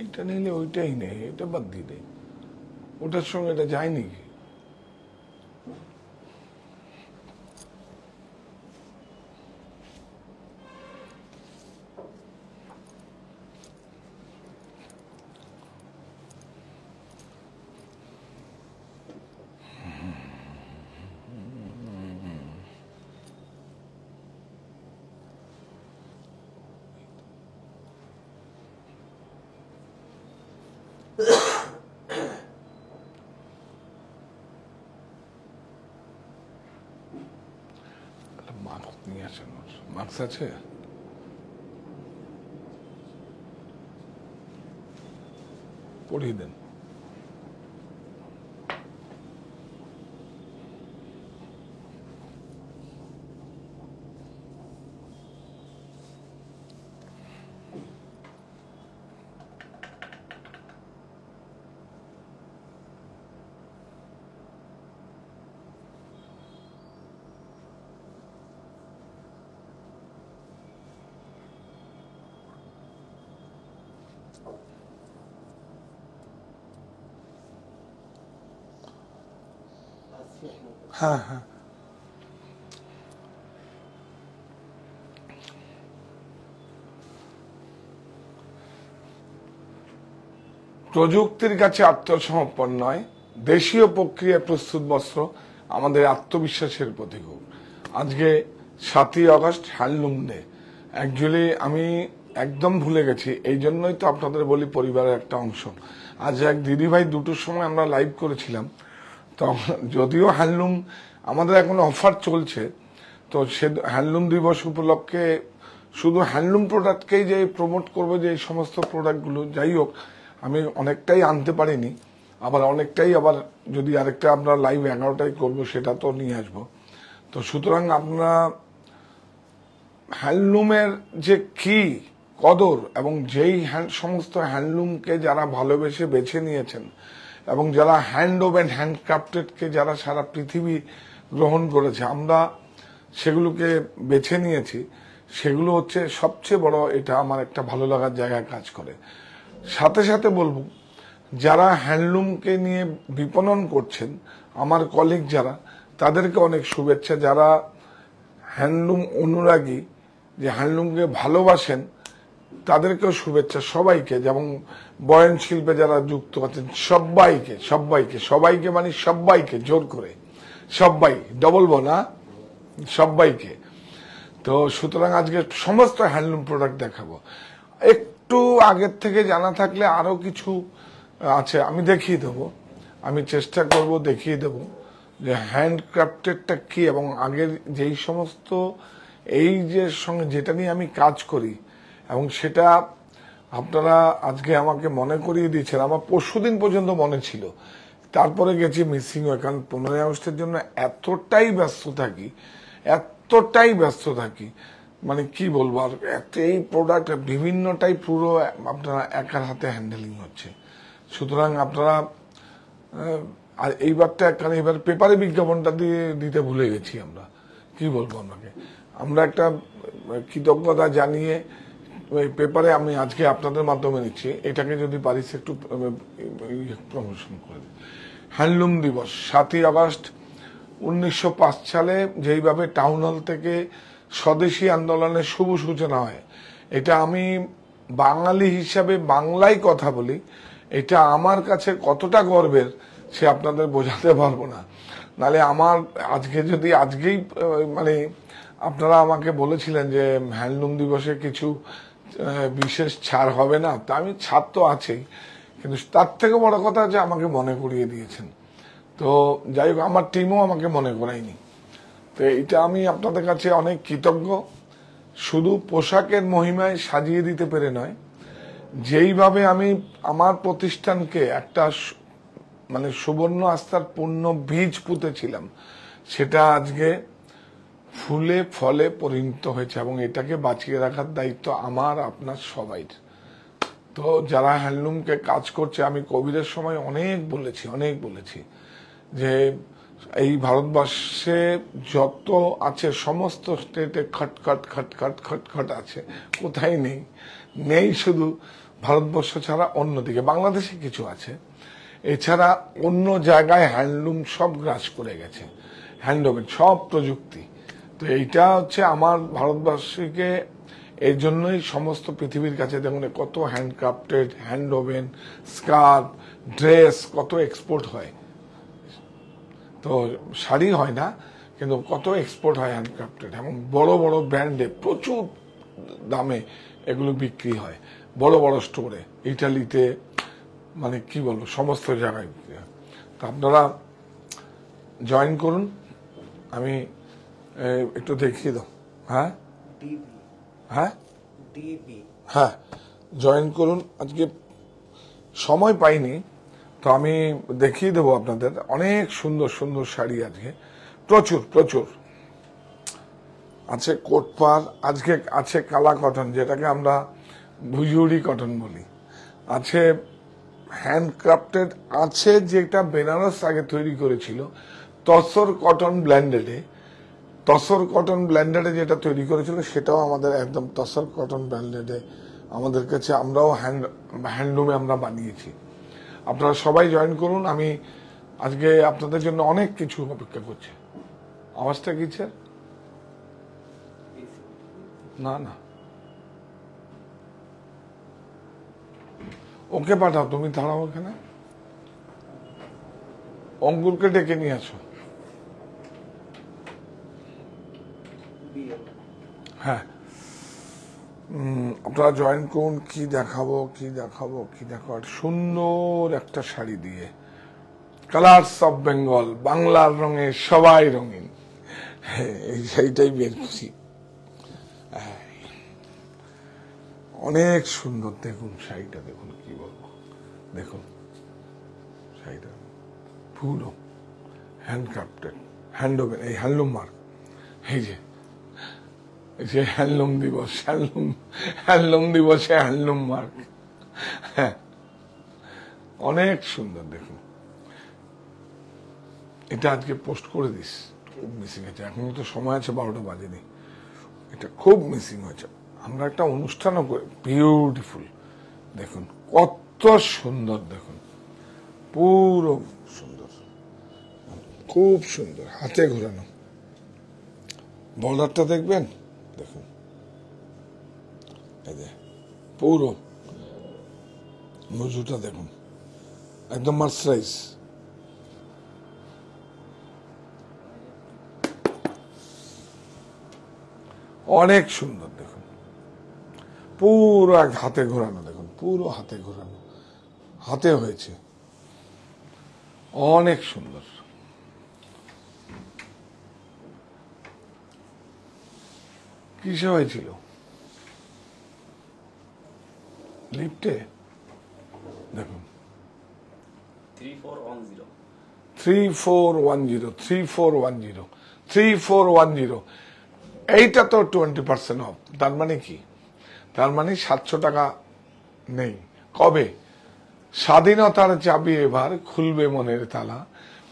এইটা নিলে ওইটাই নেই, এটা বাদ দিয়ে দেয়, ওটার সঙ্গে এটা যায় নাকি? মার্কস নিয়ে আসেন, মার্কস আছে? পড়িয়ে দেন। হ্যাঁ হ্যাঁ, প্রযুক্তির কাছে আত্মসমর্পণ নয়, দেশীয় প্রক্রিয়ায় প্রস্তুত বস্ত্র আমাদের আত্মবিশ্বাসের প্রতীক। আজকে 7ই আগস্ট হ্যান্ডলুম ডে। অ্যাকচুয়ালি আমি একদম ভুলে গেছি, এই জন্যই তো আপনাদের বলি পরিবারের একটা অংশ। আজ এক দিদিভাই 2টোর সময় আমরা লাইভ করেছিলাম, তো যদিও হ্যান্ডলুম আমাদের এখন অফার চলছে, তো সে হ্যান্ডলুম দিবস উপলক্ষে শুধু হ্যান্ডলুম প্রোডাক্টকেই যে প্রমোট করবো, যে এই সমস্ত প্রোডাক্টগুলো, যাই হোক আমি অনেকটাই আনতে পারিনি, আবার অনেকটাই আবার যদি আরেকটা আমরা লাইভ 11টায় করবো সেটা তো নিয়ে আসবো। তো সুতরাং আপনারা হ্যান্ডলুমের যে কি কদর, এবং যেই সমস্ত হ্যান্ডলুমকে যারা ভালোবেসে বেছে নিয়েছেন, এবং যারা হ্যান্ড ওভেন হ্যান্ডক্রাফটেডকে যারা সারা পৃথিবী গ্রহণ করেছে, আমরা সেগুলোকে বেছে নিয়েছি, সেগুলো হচ্ছে সবচেয়ে বড়, এটা আমার একটা ভালো লাগার জায়গায় কাজ করে। সাথে সাথে বলবো, যারা হ্যান্ডলুমকে নিয়ে বিপণন করছেন, আমার কলিগ যারা, তাদেরকে অনেক শুভেচ্ছা। যারা হ্যান্ডলুম অনুরাগী, যে হ্যান্ডলুমকে ভালোবাসেন, তাদেরকেও শুভেচ্ছা সবাইকে। যেমন বয়ন শিল্পে যারা যুক্ত আছেন সবাইকে, সবাইকে সবাইকে মানে সবাইকে জোর করে, সবাই ডবল না, সবাইকে। তো সুতরাং আজকে সমস্ত হ্যান্ডলুম প্রোডাক্ট দেখাবো। একটু আগের থেকে জানা থাকলে আরো কিছু আছে, আমি দেখিয়ে দেবো, আমি চেষ্টা করব দেখিয়ে দেবো যে হ্যান্ডক্রাফটেডটা কি, এবং আগের যেই সমস্ত এই যে সঙ্গে যেটা নিয়ে আমি কাজ করি, এবং সেটা আপনারা আজকে আমাকে মনে করিয়ে দিয়েছেন। আমার পরশুদিন পর্যন্ত মনে ছিল, তারপরে গেছি মিসিং হয়ে, কারণ 15ই আগস্টের জন্য এতটাই ব্যস্ত থাকি, মানে কি বলবো আর, এই প্রোডাক্ট বিভিন্নটাই পুরো আপনারা একার হাতে হ্যান্ডেলিং হচ্ছে। সুতরাং আপনারা আর এইবারটা, কারণ এবার পেপারে বিজ্ঞাপনটা দিতে ভুলে গেছি আমরা, কি বলবো আপনাকে, আমরা একটা কৃতজ্ঞতা জানিয়ে ওই পেপারে আমি আজকে আপনাদের মাধ্যমে নিচ্ছি, এটাকে যদি পারিস একটু প্রমোশন করে দিই। হ্যান্ডলুম দিবস 7ই আগস্ট 1905 সালে যেইভাবে টাউন হল থেকে স্বদেশী আন্দোলনের শুভ সূচনা হয়, এটা আমি বাঙালি হিসাবে বাংলায় কথা বলি, এটা আমার কাছে কতটা গর্বের সে আপনাদের বোঝাতে পারবো না। নালে আমার আজকে যদি আজকেই মানে আপনারা আমাকে বলেছিলেন যে হ্যান্ডলুম দিবসে কিছু বিশেষ ছাড় হবে না, তা আমি ছাড় তো আছেই, কিন্তু তার থেকে বড় কথা যে আমাকে মনে করিয়ে দিয়েছেন। তো যাই হোক, আমার টিমও আমাকে মনে করায়নি, তো এটা আমি আপনাদের কাছে অনেক কৃতজ্ঞ। শুধু পোশাকের মহিমায় সাজিয়ে দিতে পেরে নয়, যেইভাবে আমি আমার প্রতিষ্ঠানকে একটা মানে সুবর্ণ আস্থার পূর্ণ বীজ পুঁতেছিলাম, সেটা আজকে ফুলে ফলে পরিণত হয়েছে, এবং এটাকে বাঁচিয়ে রাখার দায়িত্ব আমার আপনার সবাইর। তো যারা হ্যান্ডলুমকে কাজ করছে, আমি কোভিডের সময় অনেক বলেছি যে এই ভারতবর্ষে যত আছে সমস্ত স্টেটে খটখট আছে, কোথায় নেই শুধু ভারতবর্ষ ছাড়া অন্যদিকে, বাংলাদেশে কিছু আছে, এছাড়া অন্য জায়গায় হ্যান্ডলুম সব গ্রাস করে গেছে, হ্যান্ডলুমের সব প্রযুক্তি। তো এইটা হচ্ছে আমার ভারতবর্ষকে, এই জন্যই সমস্ত পৃথিবীর কাছে দেখুন কত handcrafted, hand woven, scarf, dress কত এক্সপোর্ট হয়। তো শাড়ি হয় না, কিন্তু কত এক্সপোর্ট হয় হ্যান্ডক্রাফটেড, এবং বড় বড় ব্র্যান্ডে প্রচুর দামে এগুলো বিক্রি হয়, বড় বড় স্টোরে, ইটালিতে, মানে কি বলবো, সমস্ত জায়গায় বিক্রি হয়। তো আপনারা জয়েন করুন, আমি একটু দেখিয়ে দাও। হ্যাঁ হ্যাঁ হ্যাঁ, জয়েন করুন। আজকে সময় পাইনি, তো আমি দেখিয়ে দেবো আপনাদের অনেক সুন্দর সুন্দর শাড়ি আজকে, প্রচুর প্রচুর আছে। কোটপার আজকে আছে, কালা কটন যেটাকে আমরা ভুজুরি কটন বলি, আছে হ্যান্ডক্রাফটেড, আছে যেটা বেনারস আগে তৈরি করেছিল তসর কটন ব্ল্যান্ডেডে, তসর কটন ব্ল্যান্ডেডে যেটা তৈরি করেছিল সেটাও আমাদের একদম তসর কটন ব্ল্যান্ডেডে আমাদের কাছে, আমরাও হ্যান্ডলুমে আমরা বানিয়েছি। আপনারা সবাই জয়েন করুন, আমি আজকে আপনাদের জন্য অনেক কিছু অপেক্ষা করছি। আওয়াজটা কিছে? না না, ওকে পাঠাও, তুমি দাঁড়াও ওখানে, অঙ্কুরকে ডেকে নিয়ে আসো। হ্যাঁ, আপনারা জয়েন করুন। কি দেখাবো কি দেখাবো কি দেখাবো, সুন্দর একটা শাড়ি দিয়ে, কালার্স অফ বেঙ্গল, বাংলার রঙে সবাই রঙিন, এই শাড়িটাই বের করছি। অনেক সুন্দর, দেখুন শাড়িটা, দেখুন কি বলবো, দেখুন শাড়িটা পুরো হ্যান্ডক্রাফটেড, হ্যান্ড ওভেন, এই হ্যান্ডলুম মার্ক, এই যে হ্যান্ডলুম দিবস, হ্যান্ডলুম দিবসে হ্যান্ডলুম মার্ক, হ্যাঁ অনেক সুন্দর। দেখুন এটা আজকে পোস্ট করে দিস, খুব মিসিং হয়েছে, এখনো তো সময় আছে, 12টা বাজেনি, এটা খুব মিসিং হয়েছে। আমরা একটা অনুষ্ঠানও করি, বিউটিফুল, দেখুন কত সুন্দর, দেখুন পুরো সুন্দর, খুব সুন্দর, হাতে ঘোরানো, বর্ডারটা দেখবেন, দেখুন এই যে পুরো মজুটা দেখুন, একদম মার্সারাইজ, অনেক সুন্দর, দেখুন পুরো এক হাতে ঘোরানো, দেখুন পুরো হাতে ঘোরানো, হাতে হয়েছে, অনেক সুন্দর। কিসে হয়েছিল? লিফটে, দেখুন 3410 এইটা তো 20% অফ। তার মানে কি? তার মানে 700 টাকা নেই। কবে? স্বাধীনতার চাবি এবার খুলবে মনের তালা,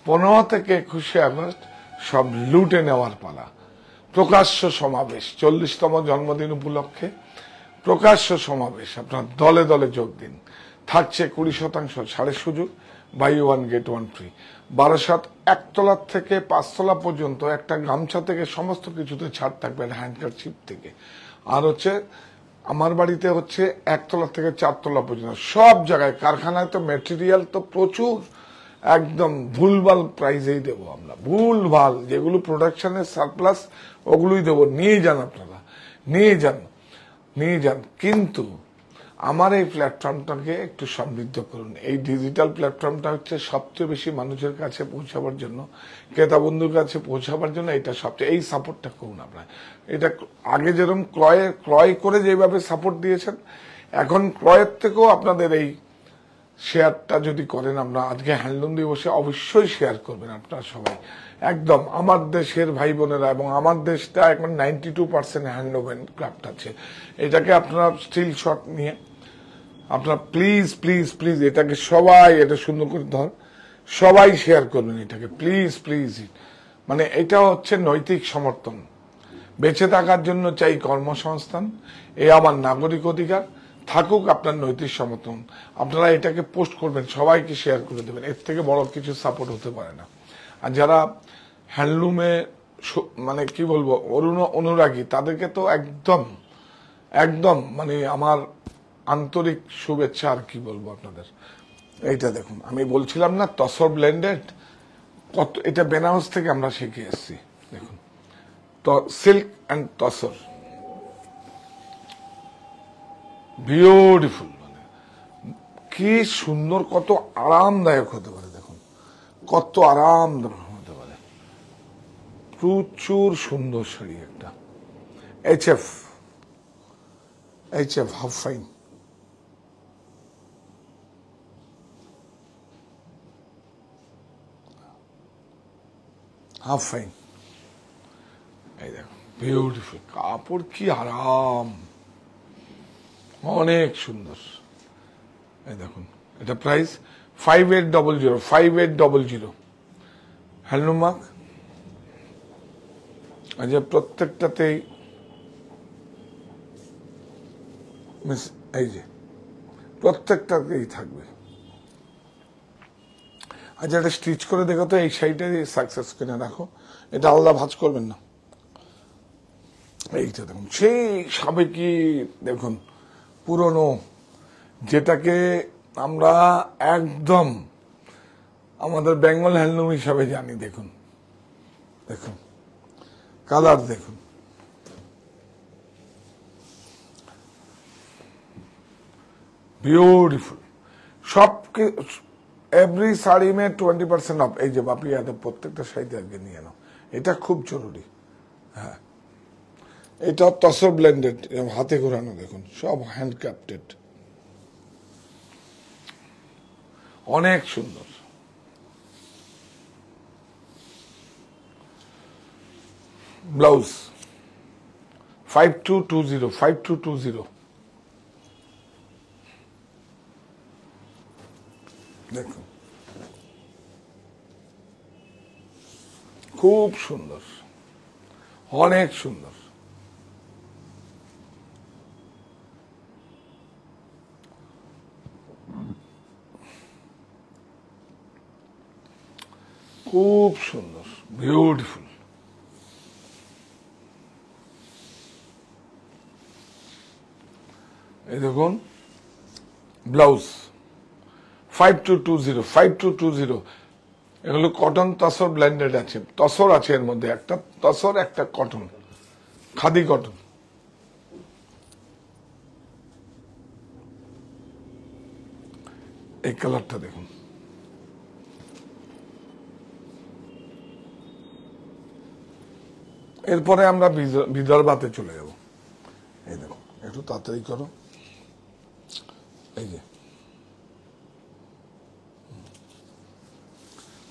15 থেকে 21 আগস্ট সব লুটে নেওয়ার পালা। প্রকাশ্য সমাবেশ, 40তম জন্মদিন উপলক্ষে প্রকাশ্য সমাবেশ, আপনার দলে দলে যোগ দিন। থাকছে 20% ছাড়ের সুযোগ, buy one get one free. Barasat 1তলা থেকে 5তলা পর্যন্ত একটা গামছা থেকে সমস্ত কিছুতে ছাড় থাকবে, হ্যান্ডকারচিপ থেকে। আর হচ্ছে আমার বাড়িতে হচ্ছে 1তলা থেকে 4তলা পর্যন্ত সব জায়গায়, কারখানায় তো মেটেরিয়াল তো প্রচুর, একদম ভুলভাল প্রাইজেই দেবো আমরা, ভুলভাল যেগুলো প্রোডাকশনের সারপ্লাস ওগুলোই দেবো। নিয়ে যান আপনারা, নিয়ে যান, নিয়ে যান। কিন্তু আমার এই প্ল্যাটফর্মটাকে একটু সমৃদ্ধ করুন। এই ডিজিটাল প্ল্যাটফর্মটা হচ্ছে সবচেয়ে বেশি মানুষের কাছে পৌঁছাবার জন্য, ক্রেতা বন্ধুর কাছে পৌঁছাবার জন্য এটা সবচেয়ে, এই সাপোর্টটা করুন আপনারা। এটা আগে যেরকম ক্রয় করে যেভাবে সাপোর্ট দিয়েছেন, এখন ক্রয়ের থেকেও আপনাদের এই শেয়ারটা যদি করেন, আমরা আজকে হ্যান্ডলুম দিবসে অবশ্যই শেয়ার করবেন আপনারা সবাই, একদম আমার দেশের ভাই বোনেরা। এবং আমার দেশটা এখন 92% হ্যান্ডলুম ক্রাফট আছে। এটাকে আপনারা স্টিল শট নিয়ে আপনারা প্লিজ প্লিজ প্লিজ এটাকে সবাই, এটা সুন্দর করে ধর, সবাই শেয়ার করবেন এটাকে, প্লিজ প্লিজ। মানে এটা হচ্ছে নৈতিক সমর্থন। বেঁচে থাকার জন্য চাই কর্মসংস্থান, এ আমার নাগরিক অধিকার। থাকুক আপনার নৈতিক সমর্থন, আপনারা এটাকে পোস্ট করবেন, সবাইকে শেয়ার করে দেবেন, এর থেকে বড় কিছু সাপোর্ট হতে পারে না। আর যারা হ্যান্ডলুমে মানে কি বলবো অনুরাগী, তাদেরকে তো একদম একদম মানে আমার আন্তরিক শুভেচ্ছা। আর কি বলবো আপনাদের, এইটা দেখুন, আমি বলছিলাম না তসর ব্লেন্ডেড, কত এটা বেনারস থেকে আমরা শিখে এসেছি। দেখুন, তো সিল্ক অ্যান্ড তসর, বিউটিফুল, মানে কি সুন্দর, কত আরামদায়ক হতে পারে। দেখুন কত আরামদায়ক হতে পারে, প্রচুর সুন্দর শাড়ি একটা। HF half fine, half fine, এই দেখুন বিউটিফুল কাপড়, কি আরাম, অনেক সুন্দর। এই দেখুন, এটা প্রাইস 5800, 5800 হ্যান্ডলুম মার্ক। আচ্ছা, প্রত্যেকটাতেই এই যে প্রত্যেকটাতেই থাকবে। আচ্ছা, এটা স্টিচ করে দেখো তো, এই সাইডে সাকসেস কিনে রাখো, এটা আলাদা ভাঁজ করবেন না। এইটা দেখুন, সেই সাবেকি, দেখুন পুরনো, যেটাকে আমরা একদম আমাদের বেঙ্গল হ্যান্ডলুম হিসাবে জানি। দেখুন দেখুন কালার, দেখুন বিউটিফুল। সব এভরি শাড়ি মে 20% অফ। এই যে বাপি, এত প্রত্যেকটা শাড়িতে আজকে নিয়ে নাও, এটা খুব জরুরি। হ্যাঁ, এটা তসর ব্লেন্ডেড, হাতে ঘোরানো, দেখুন সব হ্যান্ড ক্রাফটেড, অনেক সুন্দর। ব্লাউজ 5220, 5220, দেখুন খুব সুন্দর, অনেক সুন্দর। খুব সুন্দর, বিউটিফুল। এই দেখুন ব্লাউজ 5220, 5220। এগুলো কটন তসর ব্লেন্ডেড আছে, তসর আছে এর মধ্যে, একটা তসর একটা কটন, খাদি কটন। এই কালারটা দেখুন, এরপরে আমরা বিদর্ভাতে চলে যাব। এই দেখুন, একটু তাড়াতাড়ি করো। এই যে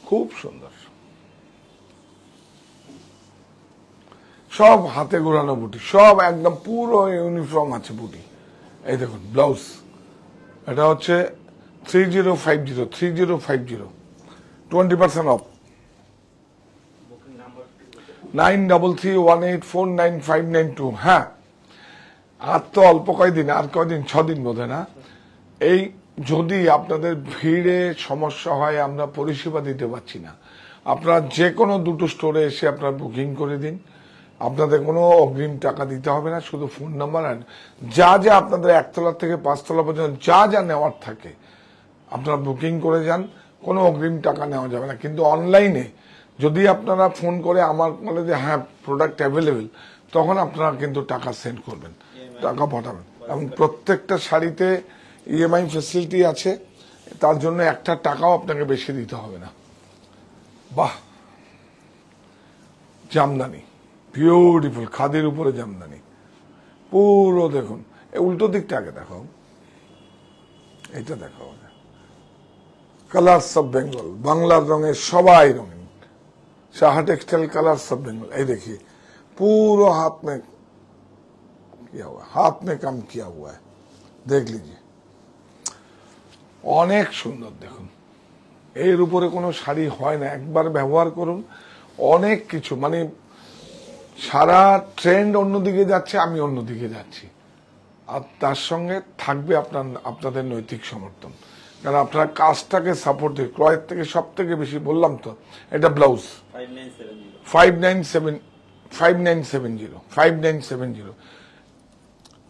খুব সুন্দর, সব হাতে ঘোরানো বুটি, সব একদম পুরো ইউনিফর্ম আছে বুটি। এই দেখুন ব্লাউজ, এটা হচ্ছে 3050, 3050, 20% অফ। 9331849592। হ্যাঁ, আর তো অল্প কয়দিন, আর কয়দিন, 6 দিন বোধ হয় না। এই যদি আপনাদের ভিড়ে সমস্যা হয়, আমরা পরিষেবা দিতে পারছি না, আপনারা যে কোনো দুটো স্টোরে এসে আপনারা বুকিং করে দিন, আপনাদের কোনো অগ্রিম টাকা দিতে হবে না, শুধু ফোন নাম্বার আর যা যা আপনাদের 1 তলা থেকে 5 তলা পর্যন্ত যা যা নেওয়ার থাকে আপনারা বুকিং করে যান, কোনো অগ্রিম টাকা নেওয়া যাবে না। কিন্তু অনলাইনে যদি আপনারা ফোন করে আমার বলে যে হ্যাঁ প্রোডাক্ট অ্যাভেলেবেল, তখন আপনারা কিন্তু টাকা সেন্ড করবেন, টাকা পাঠাবেন। এবং প্রত্যেকটা শাড়িতে ইএমআই ফেসিলিটি আছে, তার জন্য একটা টাকাও আপনাকে বেশি দিতে হবে না। বাহ, জামদানি বিউটিফুল, খাদির উপরে জামদানি পুরো। দেখুন উল্টো দিকটা আগে দেখো, এইটা দেখো, কালার্স অফ বেঙ্গল, বাংলার রঙের সবাই রঙিন, Shah textile colours of Bengal. এই देखिए पूरा हाथ में किया हुआ, हाथ में काम किया हुआ है, देख लीजिए, অনেক সুন্দর। দেখুন এর উপরে কোনো শাড়ি হয় না, একবার ব্যবহার করুন, অনেক কিছু, মানে সারা ট্রেন্ড অন্যদিকে যাচ্ছে, আমি অন্যদিকে যাচ্ছি, আর তার সঙ্গে থাকবে আপনাদের নৈতিক সমর্থন, কারণ আপনারা কাজটাকে সাপোর্ট দিয়ে ক্রয়ের থেকে সব থেকে বেশি বললাম তো এটা ব্লাউজ 5970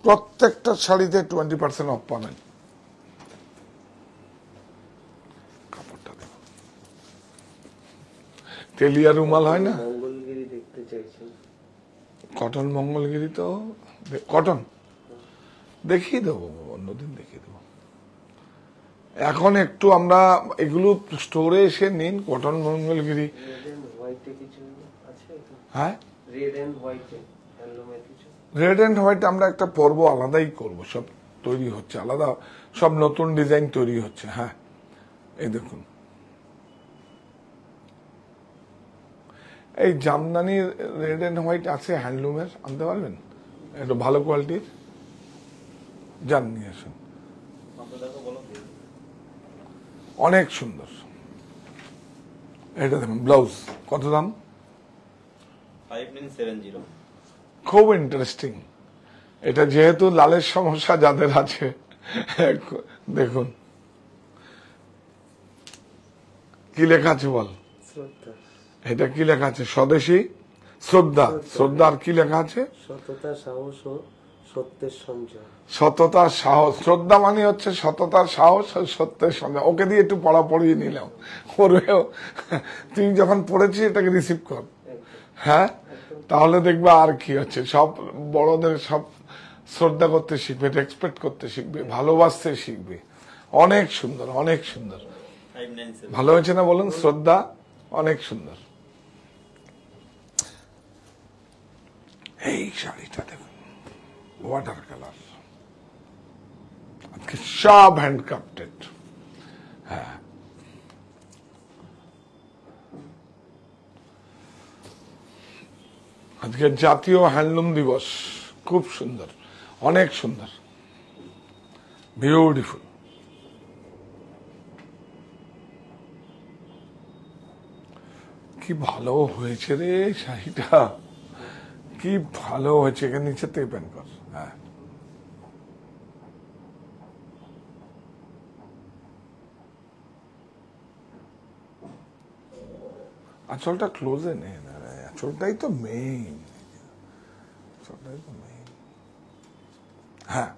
প্রত্যেকটা শাড়িতে 20% অফ পাবেন। কাপড়টা দেখো, তেলিয়া রুমাল হয় না, মঙ্গলগিরি দেখতে চাইছেন, কটন মঙ্গলগিরি তো কটন দেখিয়ে দেবো, অন্যদিন দেখিয়ে দেবো। এখন একটু আমরা এগুলো স্টোরে এসে নিন, কটন মঙ্গলগিরি। রেড এন্ড হোয়াইটে কিছু আছে? হ্যাঁ, রেড এন্ড হোয়াইটে হ্যান্ডলুমের কিছু? রেড এন্ড হোয়াইট আমরা একটা পর্ব আলাদাই করব, সব তৈরি হচ্ছে আলাদা, সব নতুন ডিজাইন তৈরি হচ্ছে। হ্যাঁ, এই দেখুন, এই জামদানি রেড এন্ড হোয়াইট আছে হ্যান্ডলুমের, আনতে পারবেন একটু ভালো কোয়ালিটির? যান নিয়ে আসুন, অনেক সুন্দর। এটা দেখুন ব্লাউজ, কত দাম? 5970। খুব ইন্টারেস্টিং। এটা যেহেতু লালের সমস্যা যাদের আছে, দেখুন কি লেখা আছে বল, শ্রদ্ধা। এটা কি লেখা আছে? স্বদেশী শ্রদ্ধা। শ্রদ্ধা আর কি লেখা আছে? সততা, সাহস ও সত্যের সঞ্চয়। সততার সাহস। শ্রদ্ধা মানে হচ্ছে সততার সাহস আর সত্যের সঞ্চয়। ওকে দিয়ে একটু পড়া পড়িয়ে নিলাম, ওরেও তুই যখন পড়েছিস এটাকে রিসিভ কর। হ্যাঁ, তাহলে দেখবে আর কি হচ্ছে, সব বড়দের সব শ্রদ্ধা করতে শিখবে, রেসপেক্ট করতে শিখবে, ভালোবাসতে শিখবে। অনেক সুন্দর, অনেক সুন্দর। 597। ভালো হয়েছে না বলুন? শ্রদ্ধা অনেক সুন্দর। এই শাড়িটা দেখুন, ওয়াটার কালার, আজকে সব হ্যান্ড ক্রাফটেড। হ্যাঁ, আজকে জাতীয় হ্যান্ডলুম দিবস, খুব সুন্দর, অনেক সুন্দর, বিউটিফুল। কি ভালো হয়েছে রে শাড়িটা, কি ভালো হয়েছে। এখানে নিচে থেকে প্যান কর। হ্যাঁ, আঁচলটা ক্লোজে নে না, আঁচলটাই তো মেইন, আঁচলটাই তো মেইন। হ্যাঁ,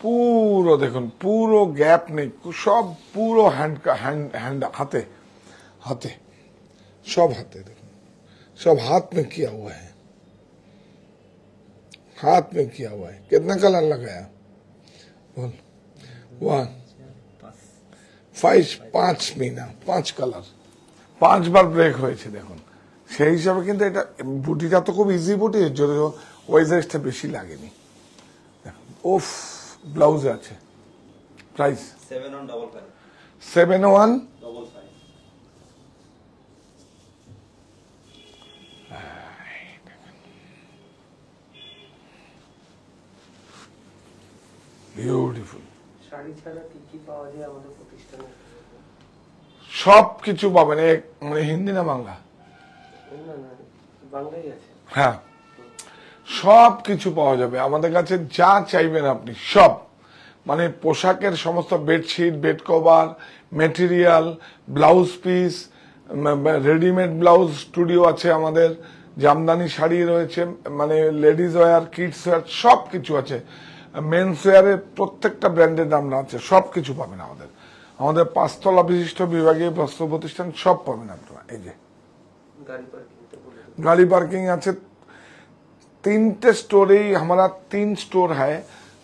পুরো দেখুন, পুরো গ্যাপ নেই, সব পুরো হ্যান্ড হ্যান্ড হাতে हाथे, सब हाथे देखो, सब हाथ में किया हुआ है, हाथ में किया हुआ है। कितना कलर लगाया बोल? 1 5 5 मीना 5 कलर 5 बार ब्रेक হয়েছে দেখুন। সেই হিসাবে কিন্তু এটা বুটিটা তো খুব ইজি বুটি, যদিও ওয়েজেসটা বেশি লাগেনি। ওফ, ব্লাউজ আছে, প্রাইস 7155। 7155। বিউটিফুল। শাড়ি ছাড়া কি কি পাওয়া যায় আমাদের প্রতিষ্ঠানে? সব কিছু পাবেন। মানে হিন্দি না বাংলা? না না, বাংলাই আছে। হ্যাঁ, সব কিছু পাওয়া যাবে আমাদের কাছে, যা চাইবেন আপনি সব। মানে পোশাকের সমস্ত bedsheet, bed cover, material, blouse piece, readymade blouse studio আছে আমাদের, জামদানি শাড়ি রয়েছে, মানে লেডিস ওয়্যার, কিডস ওয়্যার, সব কিছু আছে। মেন্স ওয়্যারের প্রত্যেকটা ব্র্যান্ডের দাম আছে, সব কিছু পাবেন আমাদের। আমাদের 5 তলা বিশিষ্ট বিভাগীয় বস্ত্র প্রতিষ্ঠান, সব পাবেন আপনারা। এই যে गाड़ी पार्किंग আছে। 3 स्टोर ही हमारा 3 स्टोर है,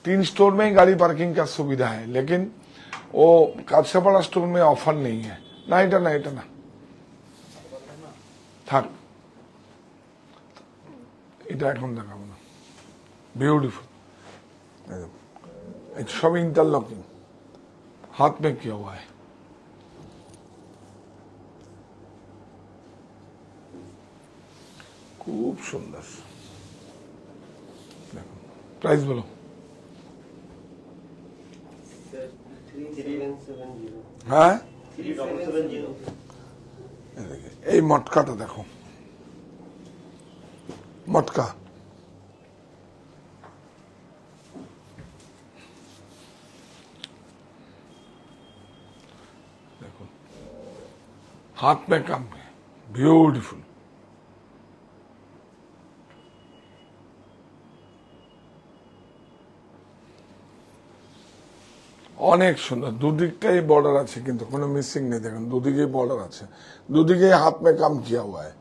3 स्टोर में ही गाड़ी पार्किंग का सुविधा है, लेकिन वो काछापाड़ा स्टोर में ऑफर नहीं है ना। এটা না, এটা না, থাক, এটা এখন দেখাবো না। ब्यूटीफुल, सब इंटरलॉकिंग, हाथ में किया हुआ है। खूब सुंदर। प्राइस बोलो। 3770। हाँ, 3770। এই মটকাটা দেখো, মটকা हाथ में काम है, ब्यूटीफुल। অনেক সুন্দর, দুদিকটাই বর্ডার আছে কিন্তু কোনো মিসিং নেই। দেখুন দুদিকেই বর্ডার আছে, দুদিকেই हाथ में काम किया हुआ है,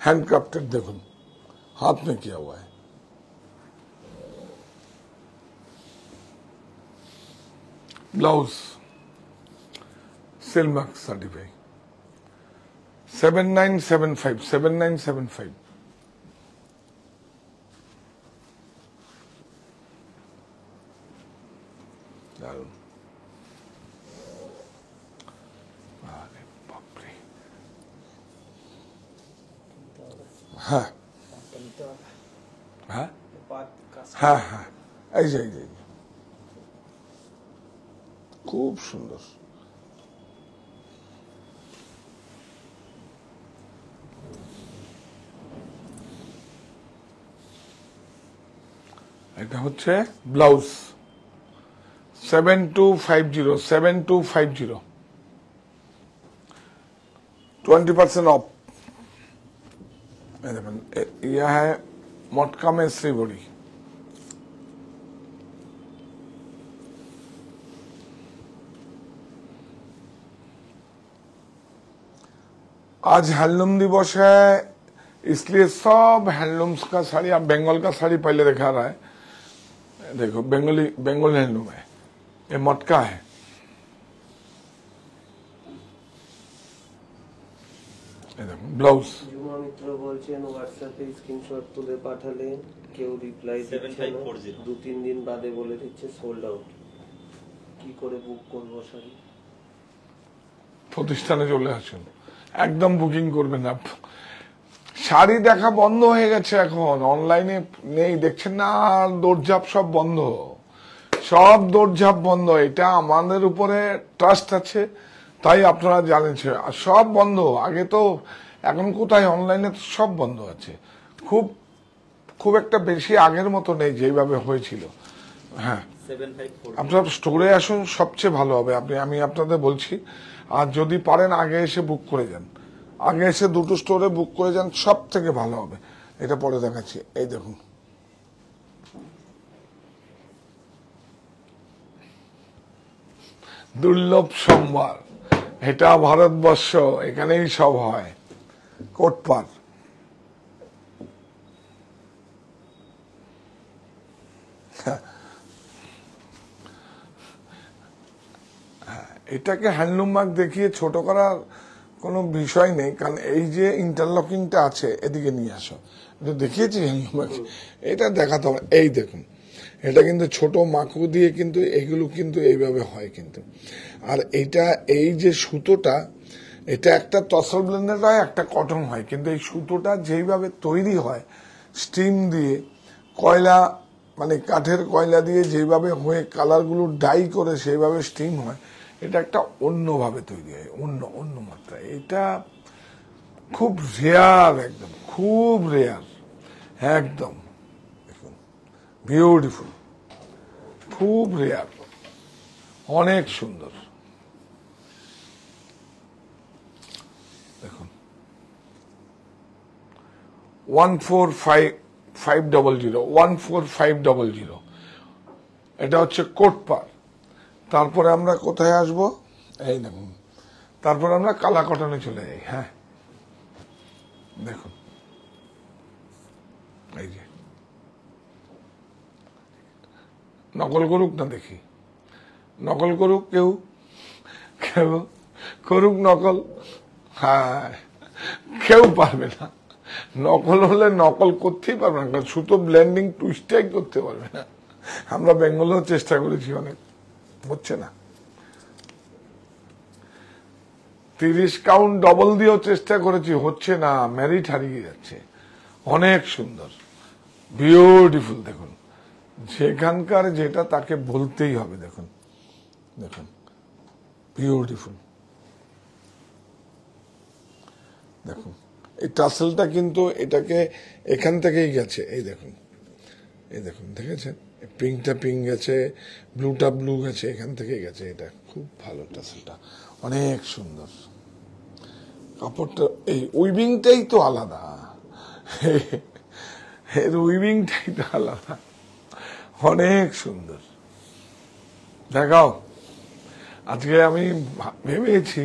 हैंडक्राफ्टेड। देखুন हाथ में किया हुआ है। ब्लाउज सिलमार्क सर्टिफाइड 7975 দারুন। আরে বাপরে, হ্যাঁ হ্যাঁ হ্যাঁ হ্যাঁ, এই যে এই যে খুব সুন্দর। এটা হচ্ছে ব্লাউজ 7250 20% ऑफ। यह है मटका में श्रीबड़ी। आज हैंडलूम दिवस है, इसलिए सब हैंडलूम्स का साड़ी, आप बंगाल का साड़ी पहले दिखा रहा है, देखो बंगाल हैंडलूम है, ये मटका है। ब्लाउज জুমা মিত্র বলছেন হোয়াটসঅ্যাপে স্ক্রিনশট তুলে পাঠালেন, কেউ রিপ্লাই দিচ্ছে না, 7540 2-3 দিন বাদে বলে দিচ্ছে সোল্ড আউট। কি করে বুক করবো শাড়ি? প্রতিষ্ঠানে চলে আসুন, একদম বুকিং করবেন না। শাড়ি দেখা বন্ধ হয়ে গেছে এখন, অনলাইনে নেই, দেখছেন না, আর দৌড়ঝাঁপ সব বন্ধ, সব দৌড়ঝাঁপ বন্ধ। এটা আমাদের উপরে ট্রাস্ট আছে, তাই আপনারা জানেন, আর সব বন্ধ। আগে তো, এখন কোথায়, অনলাইনে তো সব বন্ধ আছে, খুব খুব একটা বেশি আগের মতো নেই যেভাবে হয়েছিল। হ্যাঁ, 7540 আপনারা স্টোরে আসুন, সবচেয়ে ভালো হবে। আমি আপনাদের বলছি, আর যদি পারেন আগে এসে বুক করে যান, আগে এসে দুটো স্টোরে বুক করে যান, সব থেকে ভালো হবে। এটা পরে দেখাচ্ছি, এই দেখুন দুর্লভ সম্ভার, এটা ভারতবর্ষ, এখানেই সব হয়। কোটপার এটাকে হ্যান্ডলুম মার্ক দেখিয়ে ছোট করার কোনো বিষয় নেই, কারণ এই যে ইন্টারলকিংটা আছে, এদিকে নিয়ে আসো, এটা দেখিয়েছি হ্যান্ডলুম মার্ক, এটা দেখাতে হবে। এই দেখুন, এটা কিন্তু ছোট মাকু দিয়ে কিন্তু এগুলো কিন্তু এইভাবে হয় কিন্তু। আর এইটা, এই যে সুতোটা, এটা একটা তসর ব্লেন্ডেড হয়, একটা কটন হয়, কিন্তু এই সুতোটা যেইভাবে তৈরি হয় স্টিম দিয়ে, কয়লা মানে কাঠের কয়লা দিয়ে যেভাবে হয়ে কালারগুলো ডাই করে সেইভাবে স্টিম হয়, এটা একটা অন্যভাবে তৈরি হয়, অন্য মাত্রায়। এটা খুব রেয়ার, একদম খুব রেয়ার, একদম দেখুন বিউটিফুল, খুব রেয়ার, অনেক সুন্দর। দেখুন 14500 এটা হচ্ছে কোটপার। তারপরে আমরা কোথায় আসবো, এই দেখুন, তারপরে আমরা কালা কটনে চলে যাই। হ্যাঁ দেখুন, এই যে নকল করুক না, দেখি নকল করুক, কেউ কেউ করুক নকল, হ্যাঁ কেউ পারবে না। নকল হলে নকল করতেই পারবে না, কারণ সুতো ব্লেন্ডিং টুইস্টাই করতে পারবে না। আমরা বেঙ্গলেও চেষ্টা করেছি অনেক, হচ্ছে না। 30 কাউন্ট ডবল দিয়েও চেষ্টা করেছি, হচ্ছে না, মেরিট হারিয়ে যাচ্ছে। অনেক সুন্দর, বিউটিফুল। দেখুন যেখানকার যেটা তাকে বলতেই হবে। দেখুন দেখুন বিউটিফুল। দেখুন এই টাসেলটা কিন্তু এটাকে এখান থেকেই গেছে, এই দেখুন, এই দেখুন, দেখেছেন, পিঙ্কটা পিঙ্ক গেছে, ব্লুটা ব্লু গেছে, এখান থেকেই গেছে। এটা খুব ভালো টাসেলটা, অনেক সুন্দর, কাপড়টা এই উইভিংটাই তো আলাদা, এর উইভিংটাই তো আলাদা, অনেক সুন্দর। দেখাও, আজকে আমি ভেবেছি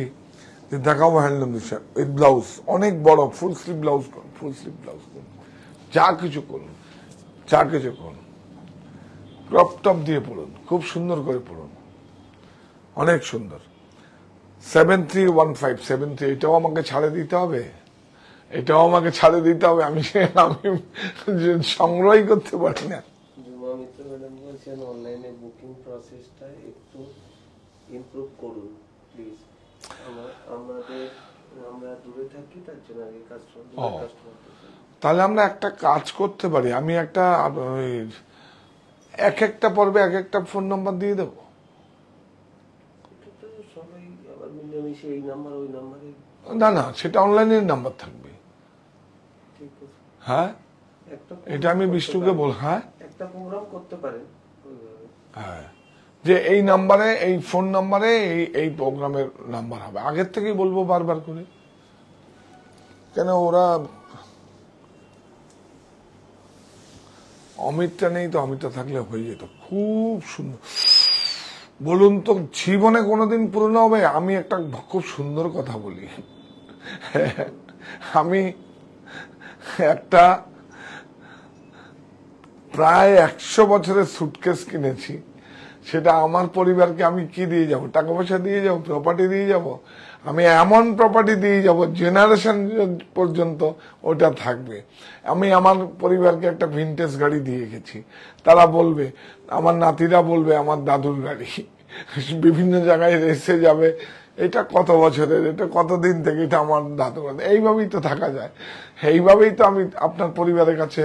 যে দেখাও হ্যান্ডলুম বিষয়, উইথ ব্লাউজ, অনেক বড় ফুল স্লিভ ব্লাউজ করুন, ফুল স্লিভ ব্লাউজ করুন, যা কিছু করুন, যা কিছু করুন, ক্রপ টপ দিয়ে পড়ুন, খুব সুন্দর করে পড়ুন, অনেক সুন্দর। 7315 এটাও আমাকে ছাড়ে দিতে হবে, এটাও আমাকে ছাড়ে দিতে হবে, আমি সংগ্রহই করতে পারি না। জুমা মিত্র ম্যাডাম বলছেন অনলাইনে বুকিং প্রসেসটা একটু ইমপ্রুভ করুন প্লিজ। আমরা দূরে থাকি, তার জন্য আগে কাস্টমার। তাহলে আমরা একটা কাজ করতে পারি, আমি একটা এক একটা পর্বে এক একটা ফোন নাম্বার দিয়ে দেবো। সবাই আবার মিলেমিশে এই নাম্বার ওই নাম্বারে। না না, সেটা অনলাইনের নাম্বার থাকবে। ঠিক আছে, হ্যাঁ, এটা আমি বিষ্ণুকে বল। হ্যাঁ, একটা প্রোগ্রাম করতে পারেন ওইভাবে। হ্যাঁ, যে এই নাম্বারে, এই ফোন নাম্বারে এই প্রোগ্রামের নাম্বার হবে, আগের থেকেই বলবো বারবার করে, কেন ওরা অমিতটা নেই তো, অমিতটা থাকলে হয়ে যেত, খুব সুন্দর। বলুন তো জীবনে কোনোদিন পুরনো হবে? আমি একটা খুব সুন্দর কথা বলি, আমি একটা প্রায় 100 বছরের সুটকেস কিনেছি, সেটা আমার পরিবারকে আমি কি দিয়ে যাব? টাকা পয়সা দিয়ে যাব? প্রপার্টি দিয়ে যাব? আমি এমন প্রপার্টি দিয়ে যাব জেনারেশন পর্যন্ত ওটা থাকবে। আমি আমার পরিবারকে একটা ভিনটেজ গাড়ি দিয়ে গেছি, তারা বলবে, আমার নাতিরা বলবে আমার দাদুর গাড়ি, বিভিন্ন জায়গায় রেসে যাবে, এটা কত বছরের, এটা কতদিন থেকে, এটা আমার দাদুর গাড়ি। এইভাবেই তো থাকা যায়, এইভাবেই তো আমি আপনার পরিবারের কাছে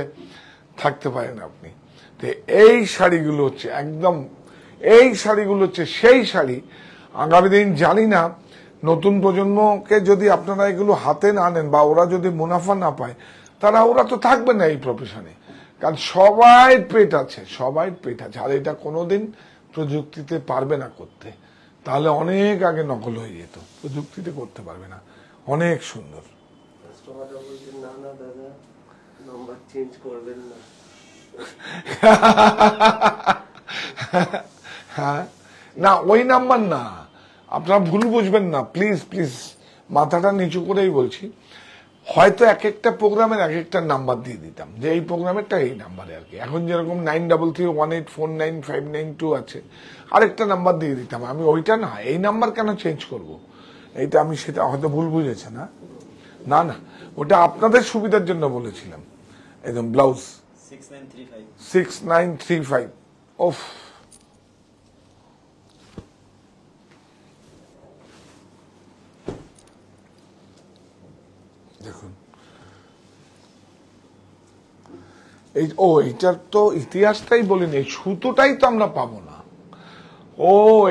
থাকতে পারেন আপনি। তো এই শাড়িগুলো হচ্ছে একদম, এই শাড়িগুলো হচ্ছে সেই শাড়ি। আগামী দিন জানি না, নতুন প্রজন্মকে যদি আপনারা এগুলো হাতে না নেন বা ওরা যদি মুনাফা না পায়, ওরা তো থাকবে না এই প্রফেশনে, কারণ সবাই পেট আছে, সবাই পেট আছে। আর এটা কোনোদিন প্রযুক্তিতে পারবে না করতে, তাহলে অনেক আগে নকল হয়ে যেত, প্রযুক্তিতে করতে পারবে না। অনেক সুন্দর। কাস্টমাররা বলছেন না না দাদা, নাম্বার চেঞ্জ করবেন না। হ্যাঁ, না ওই নাম্বার না, আপনারা ভুল বুঝবেন না প্লিজ প্লিজ, মাথাটা নিচু করেই বলছি। হয়তো এক একটা প্রোগ্রামের এক একটা নাম্বার দিয়ে দিতাম, যে এই প্রোগ্রামেরটা এই নাম্বারে আর কি। এখন যেরকম 9331849592 আছে, আরেকটা নাম্বার দিয়ে দিতাম আমি, ওইটা না, এই নাম্বার কেন চেঞ্জ করব? এইটা আমি, সেটা হয়তো ভুল বুঝেছে না, না না, ওটা আপনাদের সুবিধার জন্য বলেছিলাম। একদম ব্লাউজ 6935। ওফ, দেখুন এইটার তো ইতিহাসটাই বলিনি, এই সুতোটাই তো আমরা পাবো না।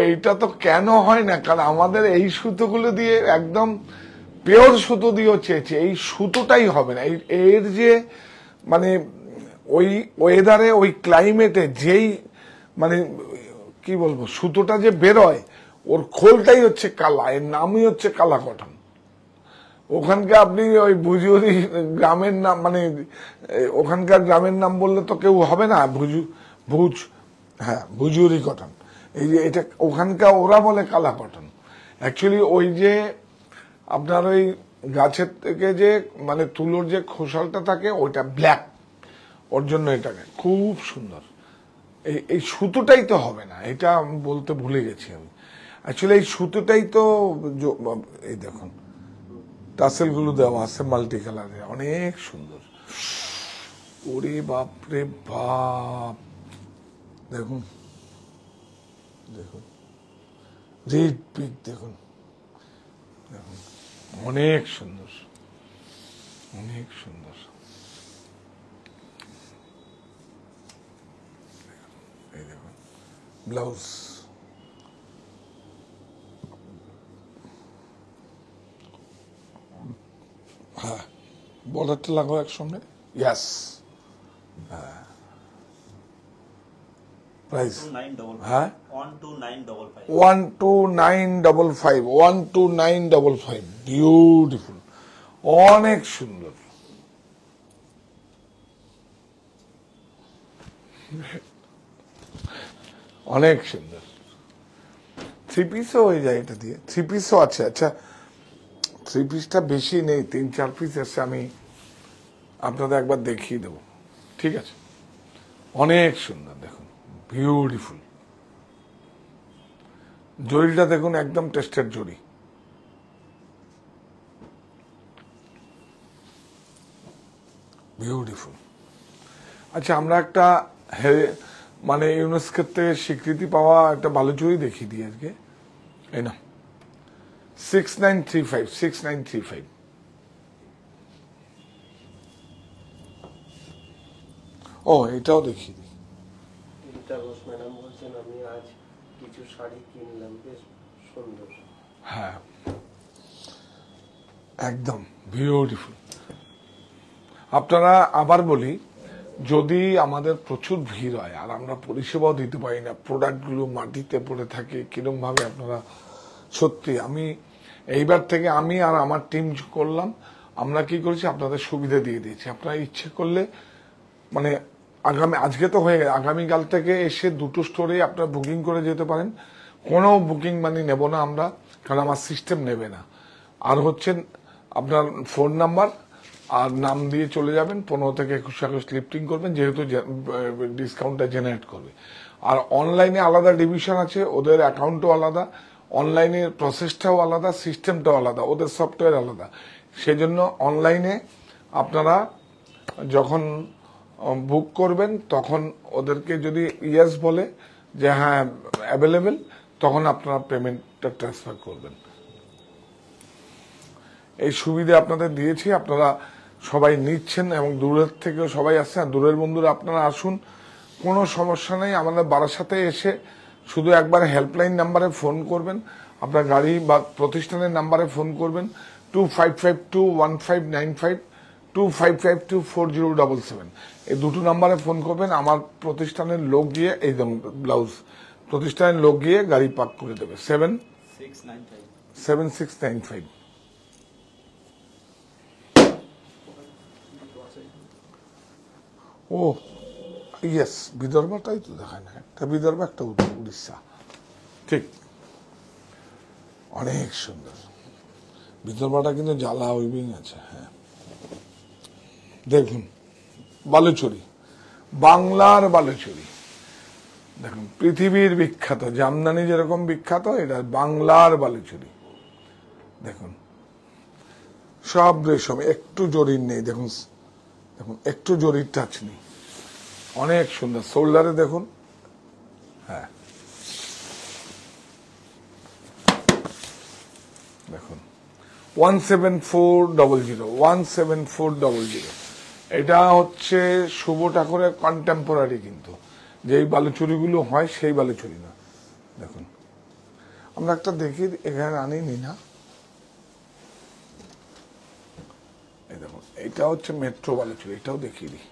এইটা তো কেন হয় না, কারণ আমাদের এই সুতোগুলো দিয়ে একদম পিওর সুতো দিয়ে চেয়েছে, এই সুতোটাই হবে না। এর যে মানে ওই ওয়েদারে, ওই ক্লাইমেটে যেই মানে কি বলবো, সুতোটা যে বেরোয়, ওর খোলটাই হচ্ছে কালা, এর নামই হচ্ছে কালা কটন। ওখানকার আপনি ওই ভুজুরি গ্রামের নাম, মানে ওখানকার গ্রামের নাম বললে তো কেউ হবে না, হ্যাঁ, ভুজুরি কটন। এই যে এটা ওখানকার ওরা বলে কালা কটন, অ্যাকচুয়ালি ওই যে আপনার ওই গাছের থেকে যে মানে তুলোর যে খোসালটা থাকে, ওইটা ব্ল্যাক, ওর জন্য এটাকে খুব সুন্দর। এই সুতোটাই তো হবে না, এটা বলতে ভুলে গেছি আমি। অ্যাকচুয়ালি এই সুতোটাই তো, এই দেখুন টাসেল গুলো দেওয়া আছে মাল্টি কালারে, অনেক সুন্দর। ওরে বাপরে বাপ, দেখুন দেখুন, রেড পিক দেখুন, দেখুন, অনেক সুন্দর, অনেক সুন্দর। এই দেখুন ব্লাউজ, হ্যাঁ, বর্ডারটা লাগাও একসঙ্গে, ইয়াস। প্রাইস হ্যাঁ 12955 12955 12955, বিউটিফুল। অনেক সুন্দর, অনেক সুন্দর। থ্রি পিসও হয়ে যায় এটা দিয়ে, থ্রি পিসও আছে। আচ্ছা, থ্রি পিসটা বেশি নেই, 3-4 পিস এসে আমি আপনাদের একবার দেখিয়ে দেবো, ঠিক আছে? অনেক সুন্দর, দেখুন, বিউটিফুল। জরিটা দেখুন, একদম টেস্টেড জরি। বিউটিফুল। আচ্ছা, আমরা একটা মানে ইউনেস্কোর থেকে স্বীকৃতি পাওয়া একটা বালুচুরি দেখিয়ে দিই আজকে। এই না, 6935। ও, এটাও দেখিয়ে দিই। গীতা ঘোষ ম্যাডাম বলছেন আমি আজ কিছু শাড়ি কিনলাম, বেশ সুন্দর। হ্যাঁ, একদম বিউটিফুল। আপনারা, আবার বলি, যদি আমাদের প্রচুর ভিড় হয় আর আমরা পরিষেবাও দিতে পারি না, প্রোডাক্টগুলো মাটিতে পড়ে থাকে, কিরম ভাবে আপনারা, সত্যি আমি এইবার থেকে আমি আর আমার টিম করলাম, আমরা কি করেছি, আপনাদের সুবিধা দিয়ে দিয়েছি। আপনারা ইচ্ছে করলে মানে আজকে তো হয়ে গেছে, আগামীকাল থেকে এসে দুটো স্টোরে আপনারা বুকিং করে যেতে পারেন। কোনো বুকিং মানি নেব না আমরা, কারণ আমার সিস্টেম নেবে না। আর হচ্ছে আপনার ফোন নাম্বার আর নাম দিয়ে চলে যাবেন, 15 থেকে 21 টাকা লিফটিং করবেন, যেহেতু ডিসকাউন্টটা জেনারেট করবে। আর অনলাইনে আলাদা ডিভিশন আছে, ওদের অ্যাকাউন্টও আলাদা, অনলাইনের প্রসেসটাও আলাদা, সিস্টেমটাও আলাদা, ওদের সফটওয়্যার আলাদা। সেজন্য অনলাইনে আপনারা যখন বুক করবেন তখন ওদেরকে যদি ইয়েস বলে যে হ্যাঁ অ্যাভেলেবেল, তখন আপনারা পেমেন্টটা ট্রান্সফার করবেন। এই সুবিধা আপনাদের দিয়েছি, আপনারা সবাই নিচ্ছেন এবং দূরের থেকেও সবাই আসছেন। দূরের বন্ধুরা আপনারা আসুন, কোনো সমস্যা নেই। আমাদের বারাসাতে এসে শুধু একবার হেল্পলাইন নাম্বারে ফোন করবেন, আপনার গাড়ি বা প্রতিষ্ঠানের নাম্বারে ফোন করবেন, 25521595, 25524077, এই দুটো নাম্বারে ফোন করবেন। আমার প্রতিষ্ঠানের লোক গিয়ে, এই ব্লাউজ প্রতিষ্ঠানের লোক গিয়ে গাড়ি পার্ক করে দেবে। 7695। ও ইয়েস, বিদর্ভটাই তো দেখায় না, একটা বিদর্ভ একটা উড়িষ্যা, ঠিক, অনেক সুন্দর। বিদর্ভটা কিন্তু জ্বালা উইভিং আছে। হ্যাঁ, দেখুন, বালুচুরি, বাংলার বালুচুরি, দেখুন, পৃথিবীর বিখ্যাত জামদানি যেরকম বিখ্যাত, এটা বাংলার বালুচুরি। দেখুন, সব রেশম, একটু জরির নেই, দেখুন, দেখুন, একটু জরির টাচ নেই, অনেক সুন্দর। শোল্ডারে দেখুন, হ্যাঁ দেখুন, 17400, এটা হচ্ছে শুভ ঠাকুরের কন্টেম্পোরারি, কিন্তু যেই বালুচুরিগুলো হয় সেই বালুচুরি না। দেখুন, আমরা একটা দেখি, এখানে আনিনি না, এই দেখুন, এটা হচ্ছে মেট্রো বালুচুরি, এটাও দেখিয়ে দিই।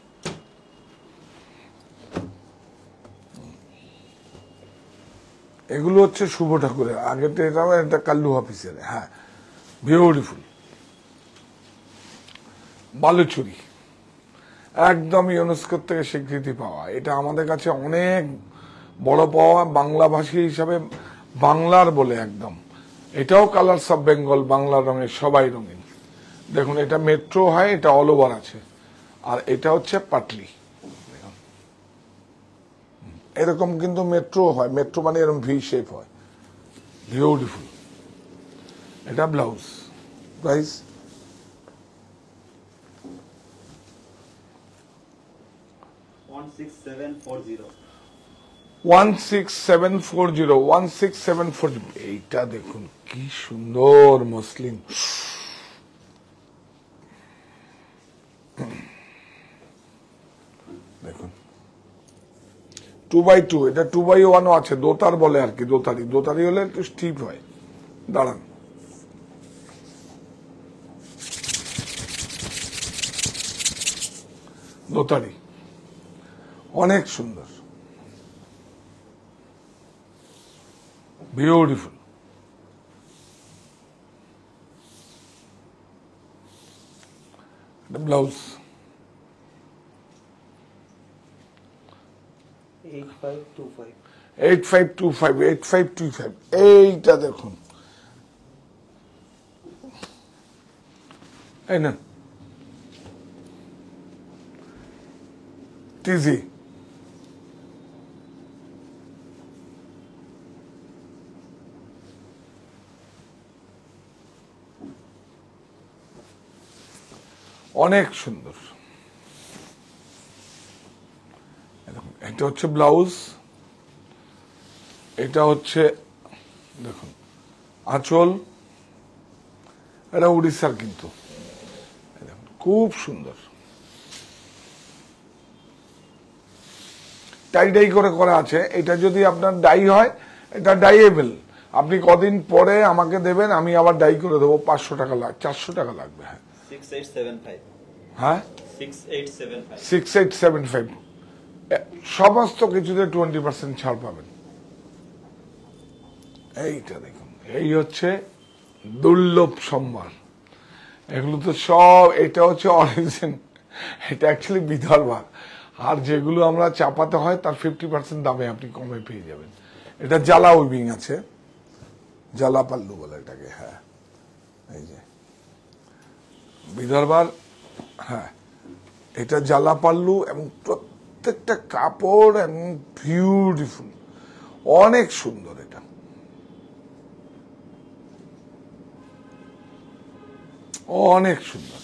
এগুলো হচ্ছে শুভ ঠাকুরের, আগেটা এটাও একটা কাল্লু অফিসের। হ্যাঁ, বিউটিফুল বালুচুরি, একদম ইউনেস্কোর থেকে স্বীকৃতি পাওয়া। এটা আমাদের কাছে অনেক বড় পাওয়া, বাংলাভাষী হিসাবে, বাংলার বলে একদম। এটাও কালারস অফ বেঙ্গল, বাংলা রঙের, সবাই রঙিন। দেখুন, এটা মেট্রো হয়, এটা অল ওভার আছে, আর এটা হচ্ছে পাটলি। এরকম কিন্তু মেট্রো হয়, মেট্রো মানে এরকম ভি শেপ হয়, বিউটিফুল। এটা ব্লাউজ, প্রাইস 16740। এইটা দেখুন কি সুন্দর মসলিন, দেখুন 2x2, এটা 2x1 আছে, দোতার বলে আর কি, দোতারি হলে একটু স্টিপ হয়। দাঁড়ান, দোতারি অনেক সুন্দর, বিউটিফুল। ব্লাউজ 8525 8525 এইটা দেখুন, এই না টিজি, অনেক সুন্দর। এটা হচ্ছে ব্লাউজ, এটা হচ্ছে দেখুন আঁচল, এটা উড়িষ্যার কিন্তু এই দেখুন, খুব সুন্দর টাই ডাই করে করা আছে। এটা যদি আপনার ডাই হয়, এটা ডাইয়েবল, আপনি কদিন পরে আমাকে দেবেন, আমি আবার ডাই করে দেবো। 500 টাকা 400 টাকা লাগবে। হ্যাঁ 6875 হ্যাঁ 6875 6875 সমস্ত কিছুতে 20% ছাড় পাবেন। এইটা দেখুন, এই হচ্ছে দুর্লভ সম্ভার। এগুলো তো সব, এটা হচ্ছে অরিজিন, এটা অ্যাকচুয়ালি বিদর্ভা। আর যেগুলো আমরা চাপাতে হয় তার 50% দামে আপনি কমে পেয়ে যাবেন। এটা জ্বালা উইভিং আছে, জ্বালা পাল্লু বলে এটাকে। হ্যাঁ এই যে বিদর্ভার, হ্যাঁ এটা জ্বালা পাল্লু এবং প্রত্যেকটা কাপড় এবং বিউটিফুল, অনেক সুন্দর। এটা অনেক সুন্দর,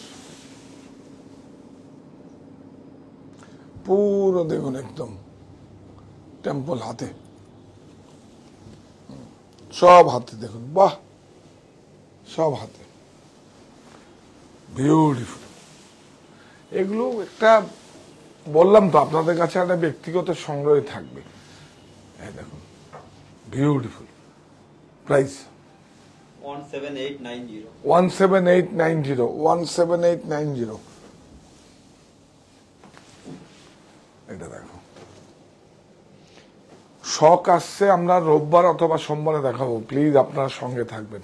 পুরো দেখুন একদম টেম্পল হাতে, সব হাতে দেখুন, বাহ সব হাতে বিউটিফুল। এগুলো একটা বললাম তো আপনাদের কাছে একটা ব্যক্তিগত সংগ্রহে থাকবে। এই দেখুন বিউটিফুল। প্রাইস 17890 17890 এটা দেখো, শখ আসছে, আমরা রোববার অথবা সোমবারে দেখাবো। প্লিজ আপনারা সঙ্গে থাকবেন,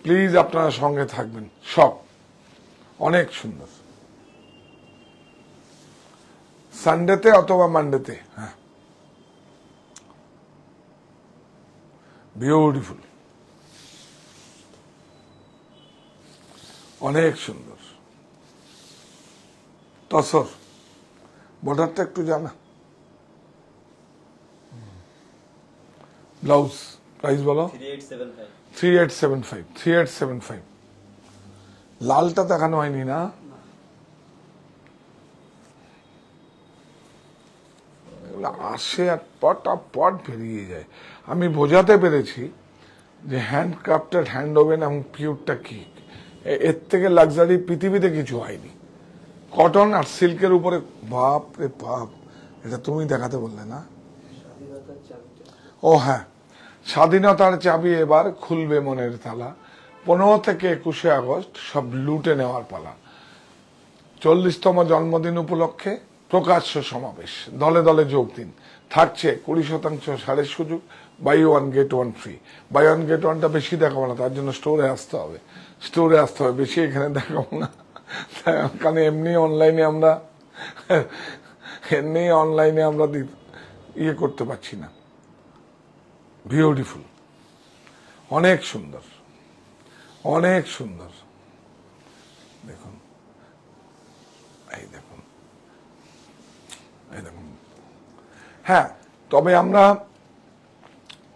প্লিজ আপনারা সঙ্গে থাকবেন। শখ অনেক সুন্দর, সানডেতে অথবা মানডেতে। হ্যাঁ বিউটিফুল, অনেক সুন্দর। তসর বর্ডারটা একটু জানা। ব্লাউজ প্রাইস বলো। 3875 3875 লালটা দেখানো হয়নি না? এগুলো আসে আর পট বেরিয়ে যায়। আমি বোঝাতে পেরেছি যে হ্যান্ড ক্রাফটেড, হ্যান্ড ওভেন এবং পিওরটা কি, এর থেকে লাক্সারি পৃথিবীতে কিছু হয়নি। কটন আর সিল্কের উপরে, বাপ রে বাপ। এটা তুমি দেখাতে বললে না? স্বাধীনতার চাবিটা। ও হ্যাঁ, স্বাধীনতার চাবি এবার খুলবে মনের তালা। 15 থেকে 21 আগস্ট সব লুটে নেওয়ার পালা। 40তম জন্মদিন উপলক্ষে প্রকাশ্য সমাবেশ, দলে দলে যোগ দিন। থাকছে 20% ছাড়ের সুযোগ, buy one get one free. Buy one get ওয়ানটা বেশি দেখাবো না, তার জন্য স্টোরে আসতে হবে, বেশি এখানে দেখাবো না। কারণ এমনি অনলাইনে আমরা ইয়ে করতে পারছি না। বিউটিফুল, অনেক সুন্দর, অনেক সুন্দর। দেখুন এই দেখুন, এই দেখুন। হ্যাঁ, তবে আমরা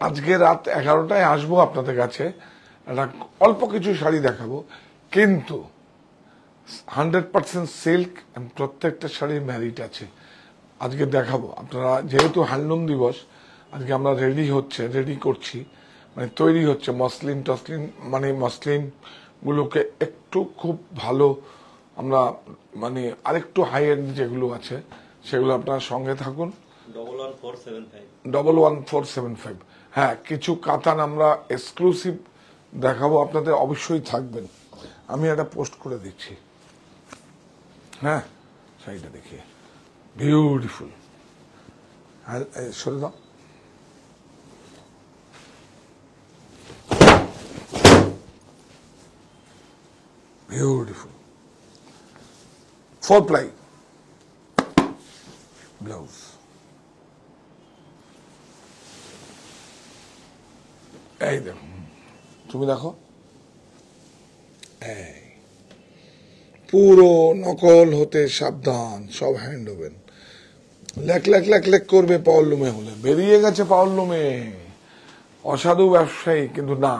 আজকে রাত 11টায় আসবো আপনাদের কাছে, একটা অল্প কিছু শাড়ি দেখাবো, কিন্তু 100% সিল্ক, প্রত্যেকটা শাড়ি ম্যারিট আছে। আজকে দেখাবো আপনারা, যেহেতু হ্যান্ডলুম দিবস, আজকে আমরা রেডি করছি, মানে তৈরি হচ্ছে মসলিন টসলিন, মানে মসলিন গুলোকে একটু খুব ভালো আমরা, মানে আরেকটু হাই এন্ড যেগুলো আছে সেগুলো আপনারা সঙ্গে থাকুন। 11475 হ্যাঁ, কিছু কাতান আমরা এক্সক্লুসিভ দেখাবো আপনাদের, অবশ্যই থাকবেন। আমি একটা পোস্ট করে দিচ্ছি। হ্যাঁ শাড়িটা দেখিয়ে, বিউটিফুল। হ্যাঁ সরে দাও। Beautiful, 4 ply blouse. এই দেখো, তুমি দেখো, এই পুরো নকল হতে সাবধান, সব hand woven. Lake lake lake lake করবে পাওয়ারলুমে হলে, বেরিয়ে গেছে পাওয়ারলুমে। অসাধু ব্যবসায়ী কিন্তু না,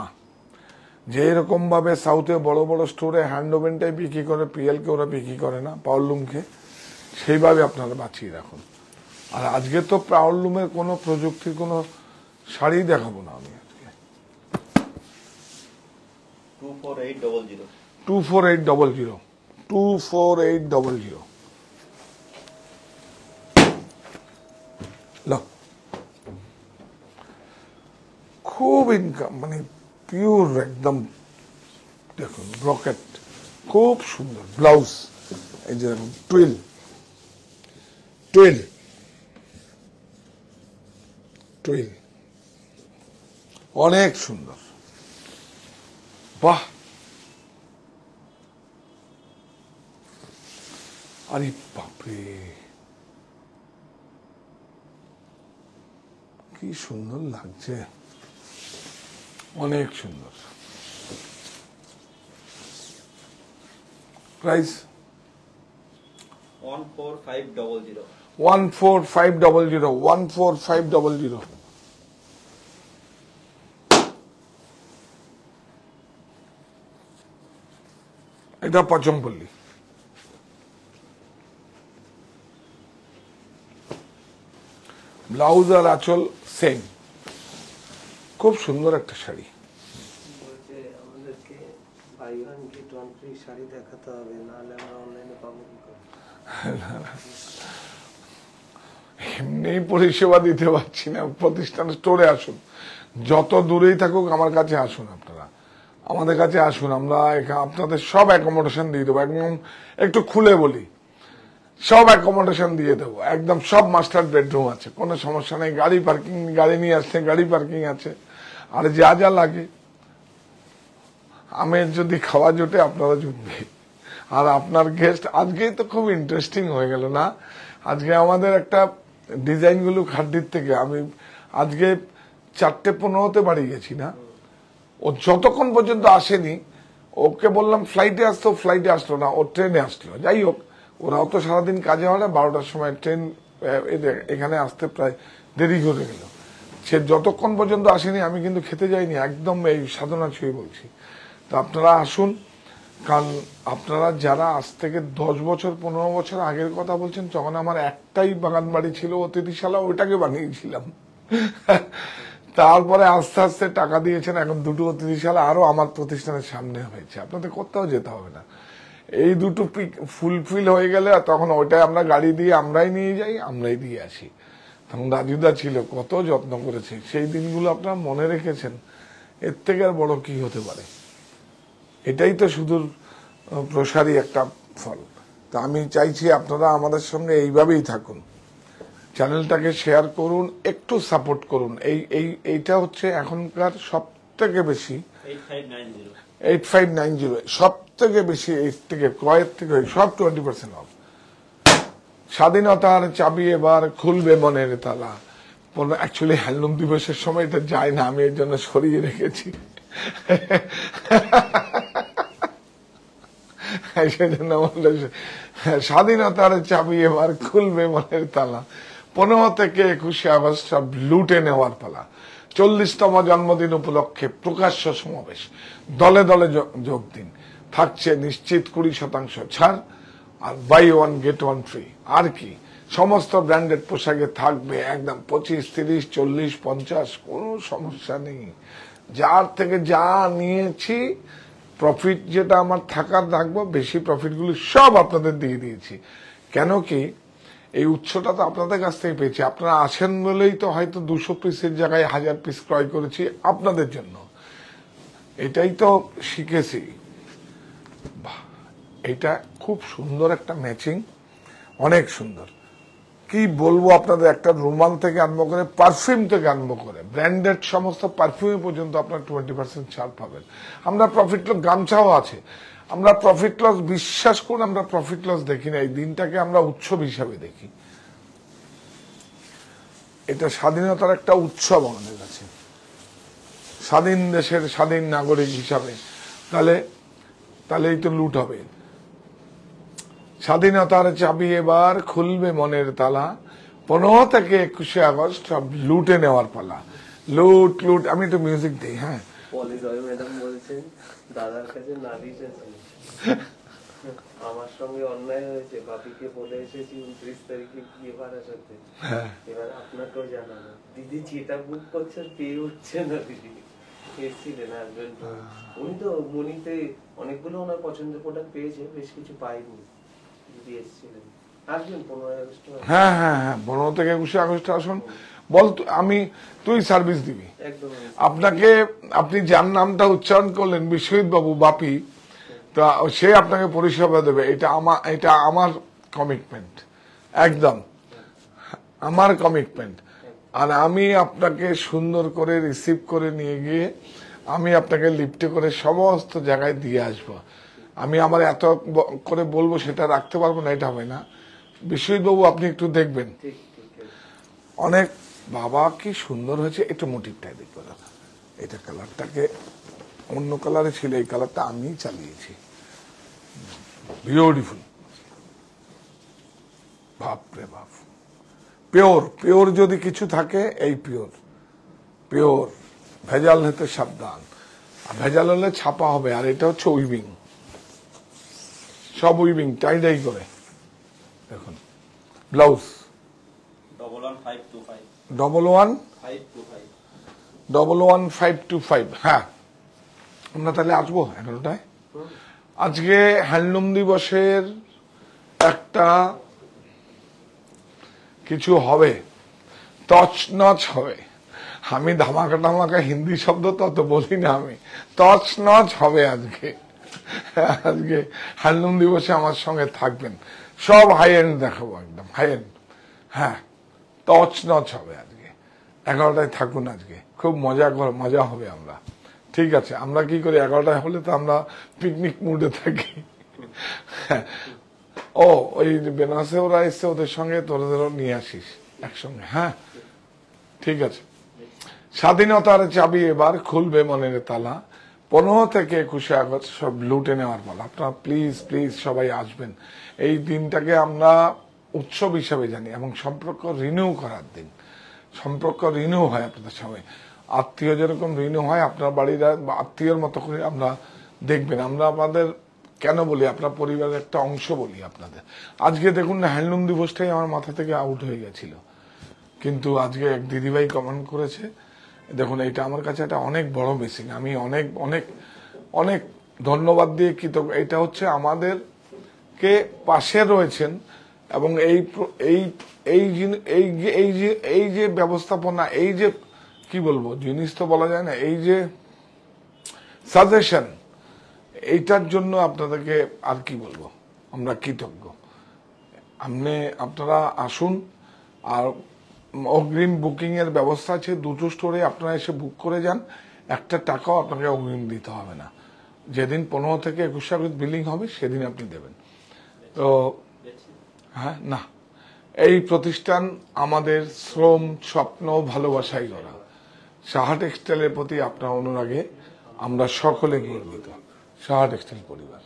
যে এরকম ভাবে সাউথে বড় বড় স্টোরে হ্যান্ড ওভেনটাই বিক্রি করে, পিএলকে ওরা বিক্রি করে না, পাওয়ারলুমকে সেইভাবে আপনারা বাঁচিয়ে রাখুন। আর আজকে তো পাওয়ারলুমের কোনো প্রযুক্তির কোনো শাড়ি দেখাবো না আমি আজকে। 24800 24800 24800 লো, খুব ইনকাম, মানে পিওর একদম। দেখুন ব্রকেট, খুব সুন্দর ব্লাউজ। এই যে টুইল টুইল টুইল, অনেক সুন্দর। বাহ, আরে বাপরে কি সুন্দর লাগছে, অনেক সুন্দর। প্রাইস 14500 14500 14500। এটা পচমপল্লী। ব্লাউজ আর আঁচল সেম, খুব সুন্দর একটা শাড়ি। বলছে আমাদেরকে buy one get one free sari দেখাতে হবে, নাহলে আমরা অনলাইনে পাবো কি করে? এমনি পরিষেবা দিতে পারছি না, প্রতিষ্ঠান স্টোরে আসুন, যত দূরেই থাকুক আমার কাছে আসুন, আপনারা আমাদের কাছে আসুন, আমরা আপনাদের সব অ্যাকোমোডেশন দিয়ে দেবো। একদম একটু খুলে বলি, সব অ্যাকোমোডেশন দিয়ে দেবো, একদম সব মাস্টার বেডরুম আছে, কোনো সমস্যা নেই। গাড়ি পার্কিং, গাড়ি নিয়ে আসছে, গাড়ি পার্কিং আছে। আর যা যা লাগে, আমের যদি খাওয়া জোটে আপনারা জুটবে। আর আপনার গেস্ট আজকেই তো খুব ইন্টারেস্টিং হয়ে গেল না, আজকে আমাদের একটা ডিজাইনগুলো খাদ্যির থেকে আমি আজকে 4:15 বাড়ি গেছি না, ও যতক্ষণ পর্যন্ত আসেনি, ওকে বললাম ফ্লাইটে আসতো, ফ্লাইটে আসলো না, ও ট্রেনে আসলো। যাই হোক, ওরাও তো সারাদিন কাজে হয় না, 12টার সময় ট্রেন এখানে আসতে প্রায় দেরি করে গেল। সে যতক্ষণ পর্যন্ত আসেনি আমি কিন্তু খেতে যাইনি, একদম এই সাধনা ছুঁয়ে বলছি। তো আপনারা আসুন, কারণ আপনারা যারা আজ থেকে 10 বছর 15 বছর আগের কথা বলছেন, যখন আমার একটাই বাগান বাড়ি ছিল অতিথিশালা, ওইটাকে বানিয়েছিলাম। তারপরে আস্তে আস্তে টাকা দিয়েছেন, এখন দুটো অতিথিশালা আরো আমার প্রতিষ্ঠানের সামনে হয়েছে, আপনাদের কোথাও যেতে হবে না। এই দুটো ফুলফিল হয়ে গেলে তখন ওইটাই আমরা গাড়ি দিয়ে আমরাই নিয়ে যাই, আমরাই দিয়ে আসি। তখন রাজুদা ছিল, কত যত্ন করেছে, সেই দিনগুলো আপনারা মনে রেখেছেন, এর থেকে আর বড় কি হতে পারে। এটাই তো সুদূর প্রসারী একটা ফল। তা আমি চাইছি আপনারা আমাদের সঙ্গে এইভাবেই থাকুন, চ্যানেলটাকে শেয়ার করুন, একটু সাপোর্ট করুন। এইটা হচ্ছে এখনকার সব থেকে বেশি 8590 সব থেকে বেশি, এর থেকে ক্রয়ের থেকে সব 20% অফ। স্বাধীনতার চাবি এবার খুলবে মনের তালা। অ্যাকচুয়ালি হ্যান্ডলুম দিবসের সময় এটা যায় না, আমি এর জন্য সরিয়ে রেখেছি। সেজন্য স্বাধীনতার চাবি এবার খুলবে মনের তালা, 15 থেকে 21 আগস্ট সব লুটে নেওয়ার পালা। 40তম জন্মদিন উপলক্ষে প্রকাশ্য সমাবেশ, দলে দলে যোগ দিন। থাকছে নিশ্চিত 20% ছাড়, আর buy one get one free. আর কি, সমস্ত ব্র্যান্ডেড পোশাকে থাকবে একদম 25, 30, 40, 50, কোনো সমস্যা নেই। যার থেকে যা নিয়েছি, প্রফিট যেটা আমার থাকার থাকবো, বেশি প্রফিটগুলো সব আপনাদের দিয়ে দিয়েছি। কেন কি, এই উৎসটা তো আপনাদের কাছ থেকে পেয়েছি। আপনারা আসেন বলেই তো হয়তো 200 পিসের জায়গায় 1000 পিস ক্রয় করেছি আপনাদের জন্য। এটাই তো শিখেছি। এটা খুব সুন্দর একটা ম্যাচিং, অনেক সুন্দর। কি বলবো আপনাদের, একটা রুমাল থেকে আরম্ভ করে, পারফিউম থেকে আরম্ভ করে, ব্র্যান্ডেড সমস্ত পারফিউম পর্যন্ত আপনার 20% ছাড় পাবেন। আমরা প্রফিট লোক, গামছাও আছে। আমরা প্রফিট লস, বিশ্বাস করুন আমরা প্রফিট লস দেখি না, এই দিনটাকে আমরা উৎসব হিসাবে দেখি। এটা স্বাধীনতার একটা উৎসব আমাদের কাছে, স্বাধীন দেশের স্বাধীন নাগরিক হিসাবে। তাহলেই তো লুট হবে। স্বাধীনতার চাবি এবার খুলবে মনের তালা, 15 থেকে 21 আগস্ট সব লুটে নেওয়ার পালা। লুট লুট, আমি একটু মিউজিক দিই। হ্যাঁ, পলি রয় ম্যাডাম বলছেন দাদার কাছে নালিশ আছে, আমার সঙ্গে অন্যায় হয়েছে, বাপিকে বলে এসেছি 29 তারিখে গিয়ে বারাসাতে, এবার আপনাকেও জানানো। দিদি যেটা বুক করছেন পেয়ে উঠছে না, দিদি এসেছিলেন আসবেন, উনি তো মনিতে অনেকগুলো ওনার পছন্দের প্রোডাক্ট পেয়েছে, বেশ কিছু পাইনি, দিদি এসেছিলেন। আসবেন 15 আগস্ট। হ্যাঁ হ্যাঁ হ্যাঁ, 15 থেকে 21 আগস্ট আসুন। বল তুই সার্ভিস দিবি। একদম আপনাকে, আপনি যার নামটা উচ্চারণ করলেন বিশ্বজিৎ বাবু বাপি, তা সে আপনাকে পরিষেবা দেবে। এটা আমার কমিটমেন্ট, একদম আমার কমিটমেন্ট। আর আমি আপনাকে সুন্দর করে রিসিভ করে নিয়ে গিয়ে আমি আপনাকে লিফটে করে সমস্ত জায়গায় দিয়ে আসবো। আমি আমার এত করে বলবো সেটা রাখতে পারবো না, এটা হবে না। বিশ্বজিৎ বাবু আপনি একটু দেখবেন, অনেক বাবা কি সুন্দর হয়েছে। একটু মোটিভটাই দেখবো, এটা কালারটাকে অন্য কালারে ছিল, এই কালারটা আমি চালিয়েছি। বিউটিফুল, বাপরে বাপ, পিওর পিওর যদি কিছু থাকে এই পিওর পিওর। ভেজাল হতে সাবধান, ভেজাল হলে ছাপা হবে। আর এটা হচ্ছে উইভিং, সব উইভিং টাইডাই করে। দেখুন ব্লাউজ 11525। হ্যাঁ, আমরা তাহলে আসবো 11টায়। আজকে হ্যান্ডলুম দিবসের একটা কিছু হবে, তছনছ হবে। আমি ধামাকা ধামাকা হিন্দি শব্দ তত বলি না, আমি তছনছ হবে আজকে। আজকে হ্যান্ডলুম দিবসে আমার সঙ্গে থাকবেন, সব হাই এন্ড দেখাবো, একদম হাই এন্ড। হ্যাঁ, তছনছ হবে আজকে। 11টায় থাকুন আজকে, খুব মজা হবে। আমরা ঠিক আছে, আমরা কি করি 11টায় হলে তো আমরা পিকনিক মুডে থাকি। ও ওই বেনারসে ওরা এসছে, ওদের সঙ্গে তোদেরও নিয়ে আসিস একসঙ্গে। হ্যাঁ ঠিক আছে। স্বাধীনতার চাবি এবার খুলবে মনের তালা, 15 থেকে 21 আগস্ট সব লুটে নেওয়ার পালা। আপনারা প্লিজ প্লিজ সবাই আসবেন। এই দিনটাকে আমরা উৎসব হিসাবে জানি এবং সম্পর্ক রিনিউ করার দিন। সম্পর্ক রিনিউ হয় আপনাদের সঙ্গে, আত্মীয় যেরকম রিনিউ হয় আপনার বাড়ির আত্মীয়র মতো করে আমরা দেখবেন। আমরা আমাদের কেন বলি, আপনার পরিবারের একটা অংশ বলি আপনাদের। আজকে দেখুন না, হ্যান্ডলুম দিবসটাই আমার মাথা থেকে আউট হয়ে গেছিল, কিন্তু আজকে এক দিদিভাই কমেন্ট করেছে। দেখুন, এটা আমার কাছে একটা অনেক বড় মিসিং। আমি অনেক অনেক অনেক ধন্যবাদ দিয়ে কৃতজ্ঞ। এটা হচ্ছে আমাদেরকে পাশে রয়েছেন এবং এই যে ব্যবস্থাপনা, এই যে কি বলবো, জিনিস তো বলা যায় না, এই যে সাজেশন, এইটার জন্য আপনাদেরকে আর কি বলবো, আমরা কৃতজ্ঞ। আপনারা আসুন। আর অগ্রিম বুকিং এর ব্যবস্থা আছে, 2টো স্টোরে আপনারা এসে বুক করে যান, একটা টাকাও আপনাকে অগ্রিম দিতে হবে না। যেদিন 15 থেকে 21 আগস্ট বিলিং হবে সেদিন আপনি দেবেন। তো হ্যাঁ, না, এই প্রতিষ্ঠান আমাদের শ্রম, স্বপ্ন, ভালোবাসাই গড়া। সাহা টেক্সটাইলের প্রতি আপনার অনুরাগে আমরা সকলে গর্বিত। সাহা টেক্সটাইল পরিবার।